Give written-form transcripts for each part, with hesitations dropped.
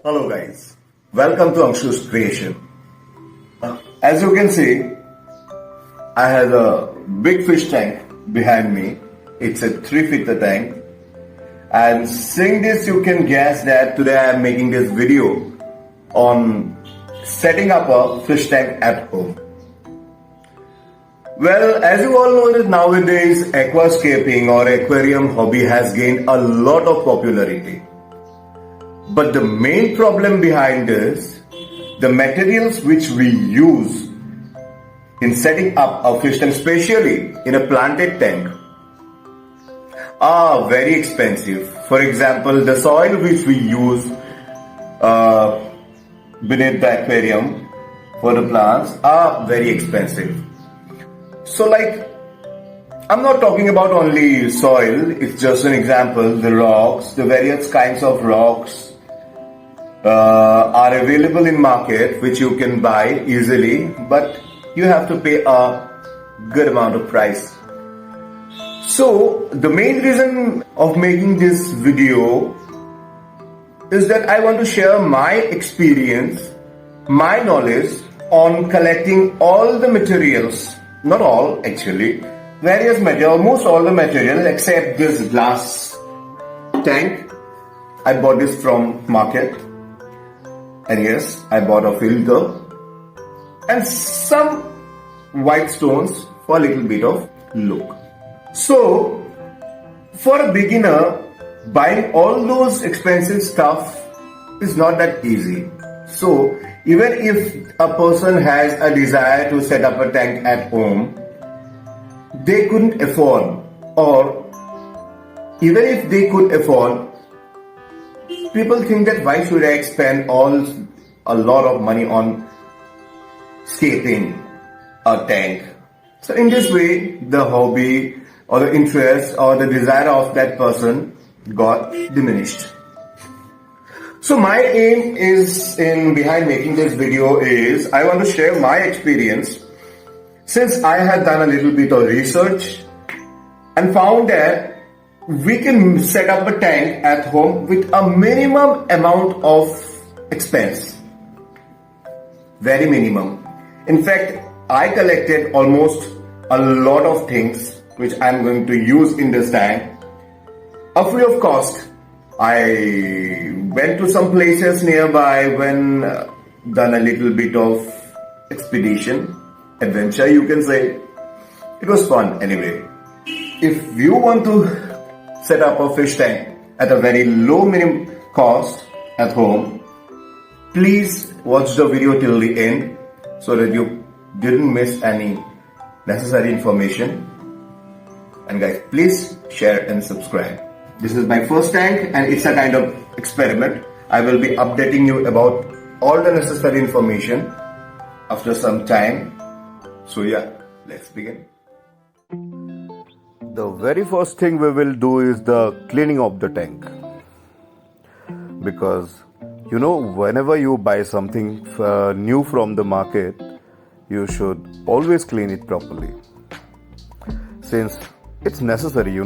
Hello guys, welcome to Angshu's creation. As you can see, I have a big fish tank behind me. It's a 3 feet tank. And seeing this, you can guess that today I am making this video on setting up a fish tank at home. Well, as you all know that nowadays aquascaping or aquarium hobby has gained a lot of popularity. But the main problem behind this, the materials which we use in setting up a fish tank, especially in a planted tank, are very expensive. For example, the soil which we use beneath the aquarium for the plants are very expensive. So I'm not talking about only soil, it's just an example. The rocks, the various kinds of rocks are available in market which you can buy easily, but you have to pay a good amount of price. So the main reason of making this video is that I want to share my experience, my knowledge on collecting all the materials, not all actually, various material, almost all the material except this glass tank. I bought this from market. And yes, I bought a filter and some white stones for a little bit of look. So, for a beginner, buying all those expensive stuff is not that easy. So, even if a person has a desire to set up a tank at home, they couldn't afford, or even if they could afford, people think that why should I spend a lot of money on scaping a tank. So in this way, the hobby or the interest or the desire of that person got diminished. So my aim is behind making this video is I want to share my experience, since I had done a little bit of research and found that we can set up a tank at home with a minimum amount of expense. Very minimum. In fact, I collected almost a lot of things which I'm going to use in this tank, free of cost. I went to some places nearby, done a little bit of expedition, adventure you can say. It was fun anyway. If you want to set up a fish tank at a very low minimum cost at home, please watch the video till the end so that you didn't miss any necessary information. And guys, please share and subscribe. This is my first tank and it's a kind of experiment. I will be updating you about all the necessary information after some time. So yeah, let's begin. The very first thing we will do is the cleaning of the tank, because whenever you buy something new from the market, you should always clean it properly, since it's necessary,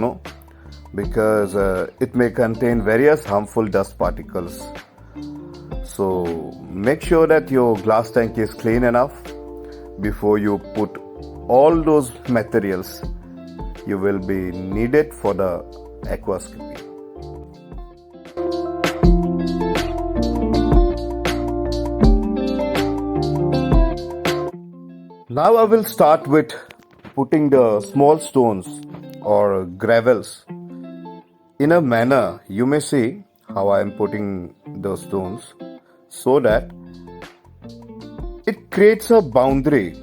because it may contain various harmful dust particles. So make sure that your glass tank is clean enough before you put all those materials you will be needed for the aquascaping. Now I will start with putting the small stones or gravels in a manner. You may see how I am putting the stones so that it creates a boundary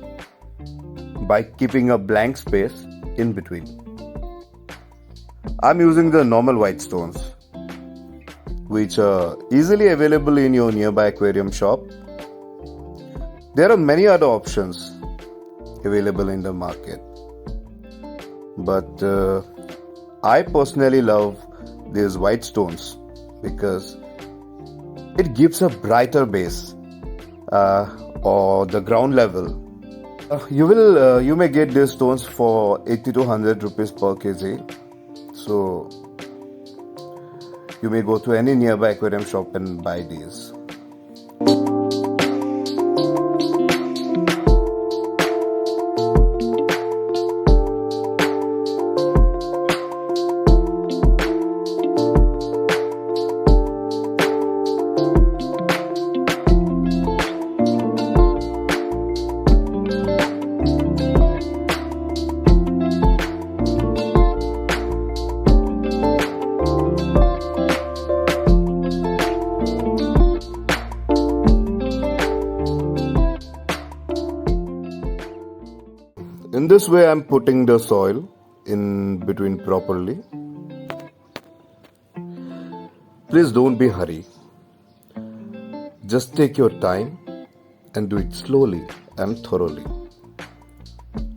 by keeping a blank space in between. I'm using the normal white stones, which are easily available in your nearby aquarium shop. There are many other options available in the market, but I personally love these white stones because it gives a brighter base or the ground level. You may get these stones for 80 to 100 rupees per kg. So you may go to any nearby aquarium shop and buy these. this way I'm putting the soil in between properly. Please don't be hurry. Just take your time and do it slowly and thoroughly.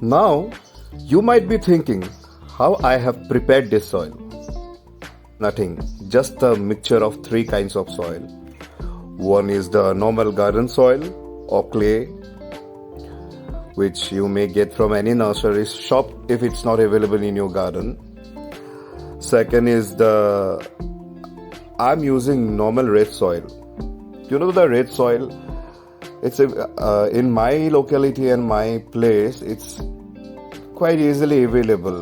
Now, you might be thinking how I have prepared this soil. Nothing, just a mixture of 3 kinds of soil. One is the normal garden soil or clay, which you may get from any nursery shop if it's not available in your garden. Second is I'm using normal red soil. You know the red soil? It's in my locality and my place, it's quite easily available.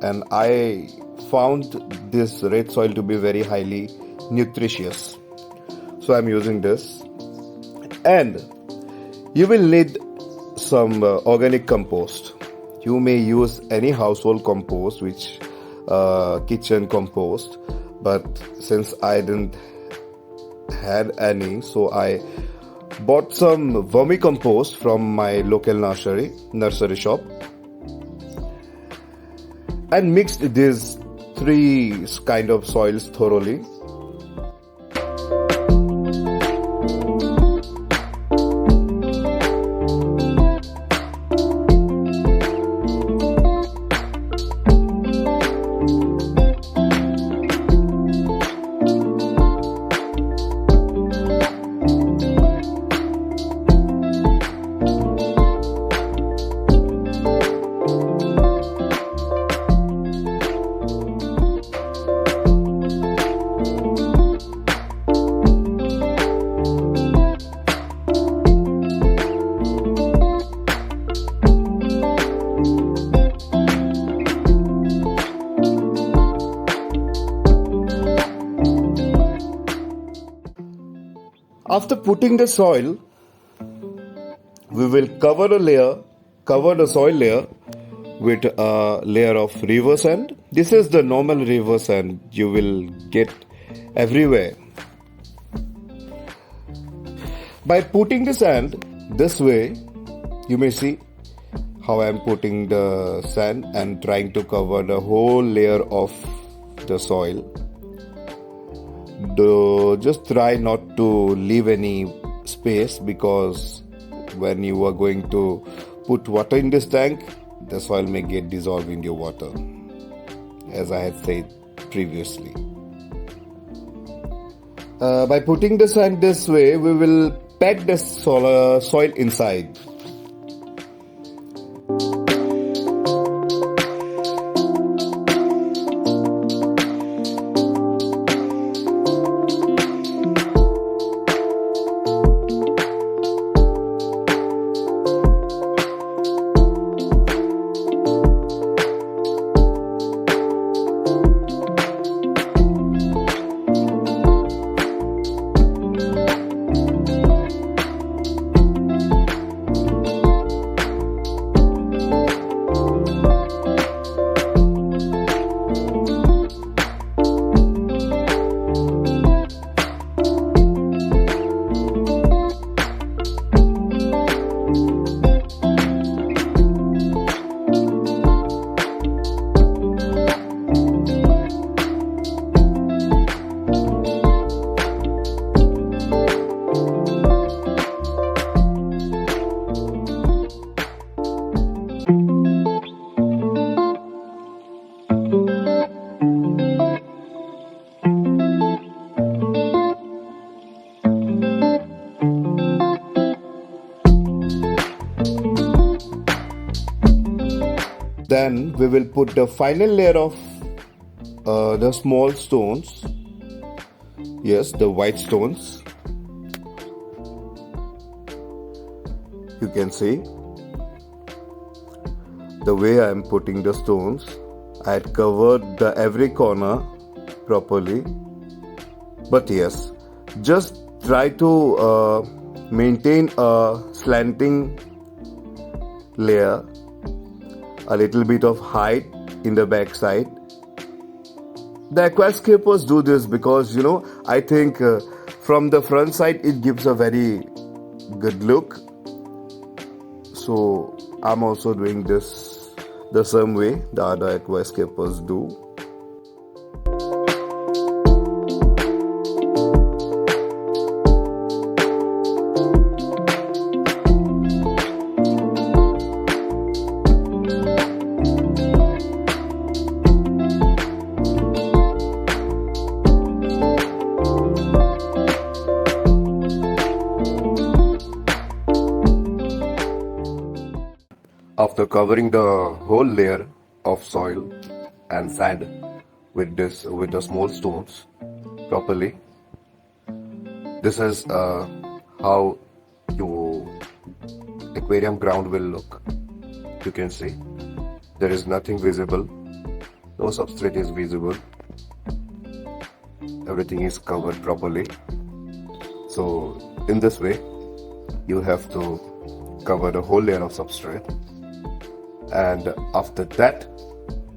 And I found this red soil to be very highly nutritious. So I'm using this. And you will need some organic compost. You may use any household compost, which kitchen compost, but since I didn't had any, so I bought some vermicompost from my local nursery shop and mixed these 3 kind of soils thoroughly. After putting the soil, we will cover the soil layer with a layer of river sand. This is the normal river sand you will get everywhere. By putting the sand this way, you may see how I am putting the sand and trying to cover the whole layer of the soil. Just try not to leave any space, because when you are going to put water in this tank, the soil may get dissolved in your water, as I had said previously. By putting the sand this way, we will pack the soil inside. Then we will put the final layer of the small stones. Yes, the white stones. You can see the way I am putting the stones. I had covered every corner properly. But yes, just try to maintain a slanting layer, a little bit of height in the back side. The aquascapers do this because, I think from the front side it gives a very good look. So I'm also doing this the same way the other aquascapers do. After covering the whole layer of soil and sand with the small stones properly, this is how your aquarium ground will look. You can see there is nothing visible, no substrate is visible, everything is covered properly. So in this way you have to cover the whole layer of substrate, and after that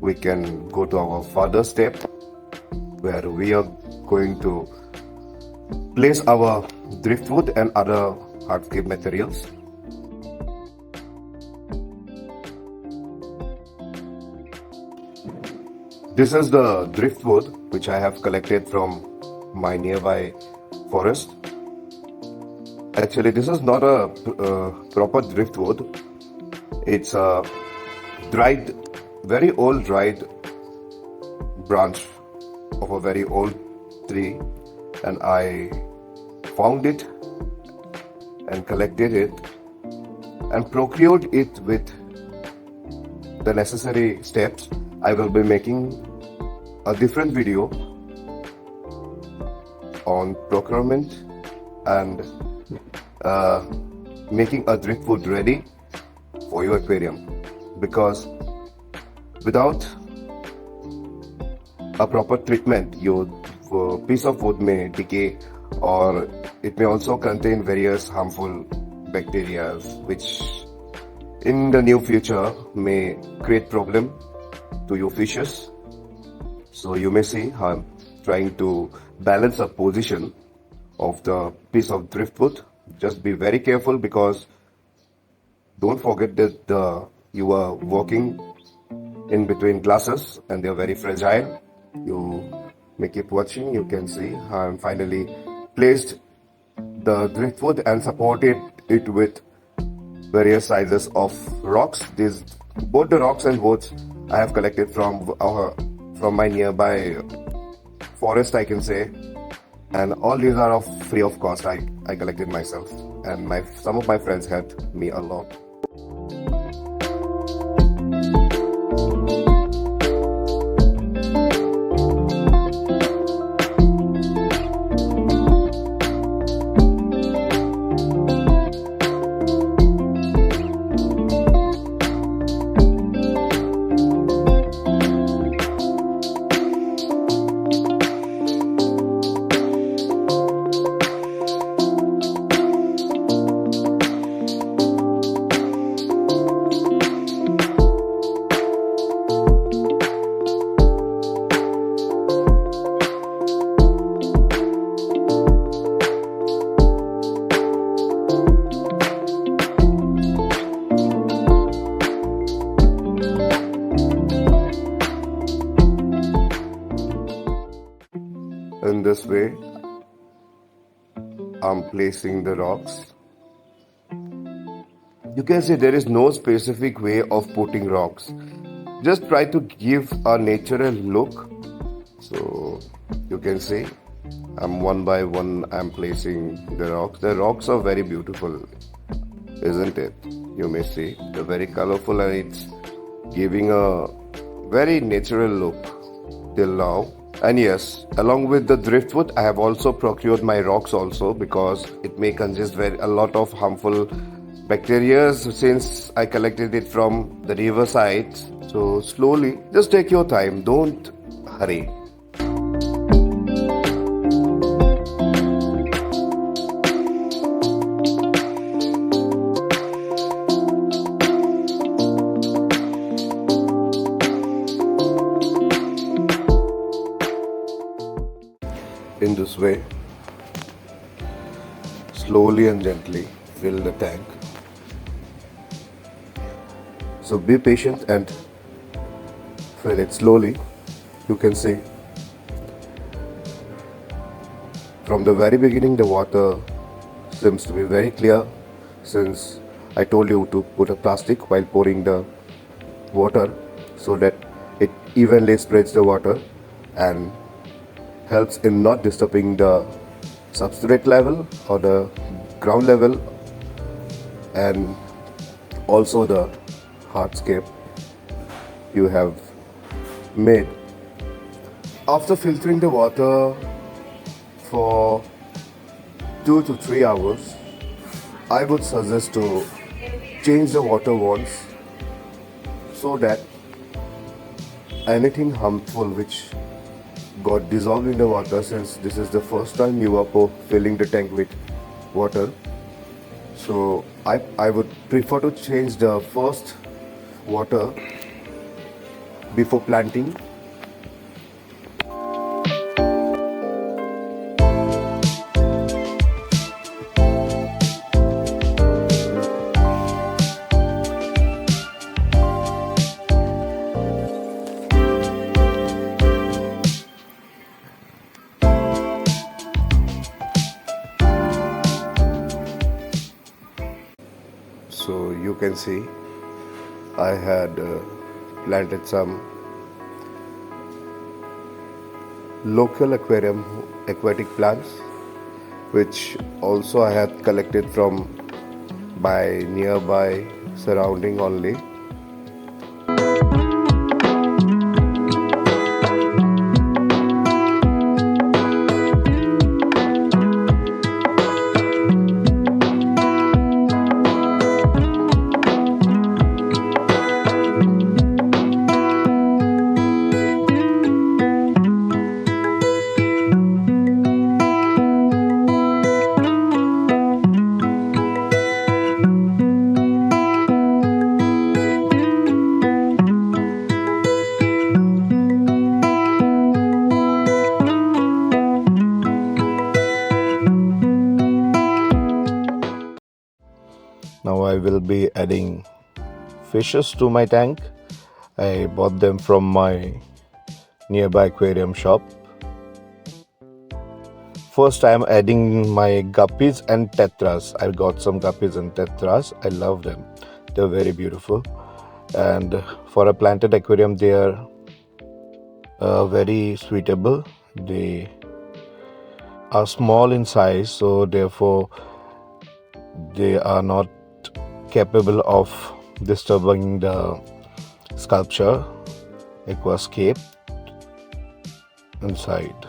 we can go to our further step where we are going to place our driftwood and other hardscape materials. This is the driftwood which I have collected from my nearby forest. Actually, this is not a proper driftwood. It's a very old dried branch of a very old tree, and I found it and collected it and procured it with the necessary steps. I will be making a different video on procurement and making a driftwood ready for your aquarium, because without a proper treatment your piece of wood may decay, or it may also contain various harmful bacteria which in the near future may create problem to your fishes. So you may see how I'm trying to balance the position of the piece of driftwood. Just be very careful, because don't forget that you are working in between glasses and they are very fragile. You may keep watching. You can see how I'm finally placed the driftwood and supported it with various sizes of rocks. Both the rocks and boards I have collected from my nearby forest, I can say, and all these are free of cost. I collected myself, and some of my friends helped me a lot. In this way, I'm placing the rocks. You can see there is no specific way of putting rocks. Just try to give a natural look. So you can see I'm one by one I'm placing the rocks. The rocks are very beautiful, isn't it? You may see they're very colorful, and it's giving a very natural look till now. And yes, along with the driftwood, I have also procured my rocks also, because it may consist a lot of harmful bacteria since I collected it from the riverside. So slowly, just take your time, don't hurry. In this way, slowly and gently fill the tank. So be patient and fill it slowly. You can see from the very beginning the water seems to be very clear, since I told you to put a plastic while pouring the water so that it evenly spreads the water and helps in not disturbing the substrate level or the ground level, and also the hardscape you have made. After filtering the water for 2 to 3 hours, I would suggest to change the water once, so that anything harmful which got dissolved in the water, since this is the first time you are filling the tank with water, so I would prefer to change the first water before planting. So you can see I had planted some local aquatic plants, which also I had collected from my nearby surrounding only. Now I will be adding fishes to my tank. I bought them from my nearby aquarium shop. First I am adding my guppies and tetras. I got some guppies and tetras. I love them. They're very beautiful. And for a planted aquarium they are very suitable. They are small in size, so therefore they are not capable of disturbing the sculpture Aquascape inside.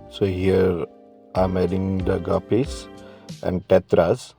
So here I'm adding the guppies and tetras.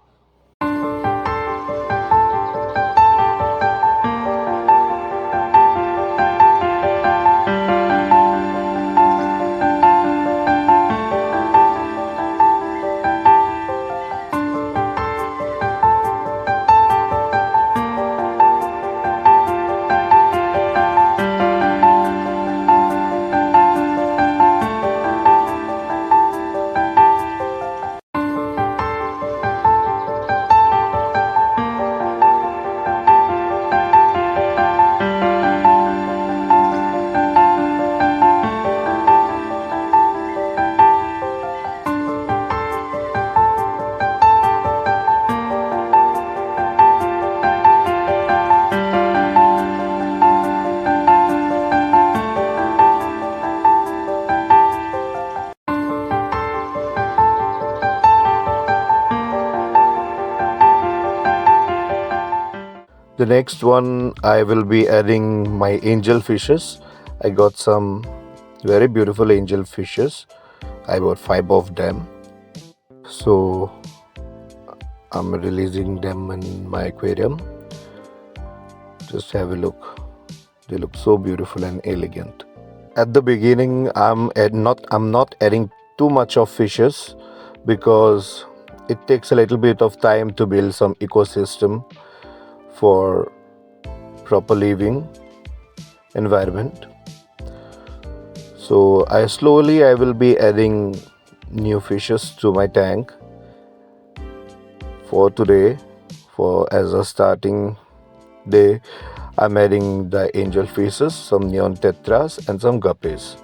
The next one I will be adding my angel fishes. I got some very beautiful angel fishes. I bought 5 of them. So I'm releasing them in my aquarium. Just have a look. They look so beautiful and elegant. At the beginning I'm not adding too much of fishes, because it takes a little bit of time to build some ecosystem for proper living environment. So I will be adding new fishes to my tank for today. For as a starting day, I'm adding the angel faces, some neon tetras, and some guppies.